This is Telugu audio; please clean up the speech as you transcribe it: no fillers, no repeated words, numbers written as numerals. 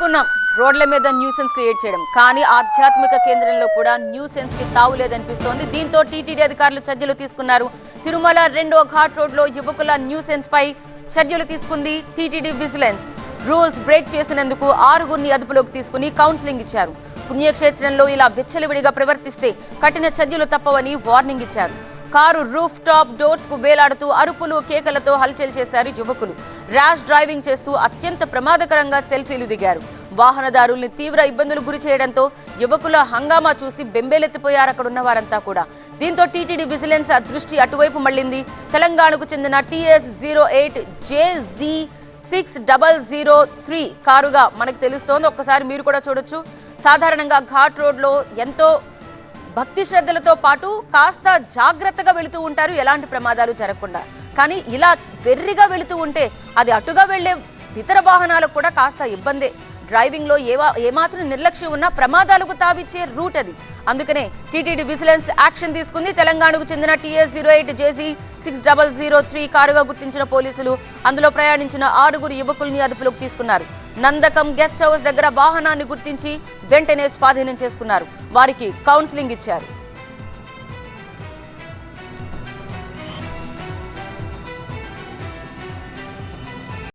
అనుకున్నాం రోడ్ల మీద న్యూసెన్స్ క్రియేట్ చేయడం, కానీ ఆధ్యాత్మిక కేంద్రంలో కూడా న్యూసెన్స్ కి తావు లేదనిపిస్తోంది. దీంతో టీటీడీ అధికారులు చర్యలు తీసుకున్నారు. తిరుమల 2వ ఘాట్ రోడ్ లో యువకుల న్యూసెన్స్ పై చర్యలు తీసుకుంది టీటీడీ విజిలెన్స్. రూల్స్ బ్రేక్ చేసినందుకు 6గురిని అదుపులోకి తీసుకుని కౌన్సిలింగ్ ఇచ్చారు. పుణ్యక్షేత్రంలో ఇలా విచ్చలవిడిగా ప్రవర్తిస్తే కఠిన చర్యలు తప్పవని వార్నింగ్ ఇచ్చారు. కారు రూఫ్ టాప్ డోర్స్ కు వేలాడుతూ అరుపులు కేకలతో హల్చల్ చేశారు యువకులు. ర్యాష్ డ్రైవింగ్ చేస్తూ అత్యంత ప్రమాదకరంగా సెల్ఫీలు దిగారు. వాహనదారుల్ని తీవ్ర ఇబ్బందులు గురి చేయడంతో యువకుల హంగామా చూసి బెంబేలెత్తిపోయారు అక్కడున్న వారంతా కూడా. దీంతో టీటీడీ విజిలెన్స్ దృష్టి అటువైపు మళ్లింది. తెలంగాణకు చెందిన TS08 JZ6003 కారుగా మనకు తెలుస్తోంది. ఒక్కసారి మీరు కూడా చూడొచ్చు. సాధారణంగా ఘాట్ రోడ్ లో ఎంతో భక్తి శ్రద్ధలతో పాటు కాస్త జాగ్రత్తగా వెళుతూ ఉంటారు, ఎలాంటి ప్రమాదాలు జరగకుండా. కానీ ఇలా వెర్రిగా వెళుతూ ఉంటే అది అటుగా వెళ్లే ఇతర వాహనాలకు కూడా కాస్త ఇబ్బందే. డ్రైవింగ్ లో ఏమాత్రం నిర్లక్ష్యం ఉన్నా ప్రమాదాలకు తావిచ్చే రూట్ అది. అందుకనే టీటీడీ విజిలెన్స్ యాక్షన్ తీసుకుంది. తెలంగాణకు చెందిన TS08 JZ6003 కారుగా గుర్తించిన పోలీసులు అందులో ప్రయాణించిన 6గురు యువకుల్ని అదుపులోకి తీసుకున్నారు. నందకం గెస్ట్ హౌస్ దగ్గర వాహనాన్ని గుర్తించి వెంటనే స్వాధీనం చేసుకున్నారు. వారికి కౌన్సిలింగ్ ఇచ్చారు.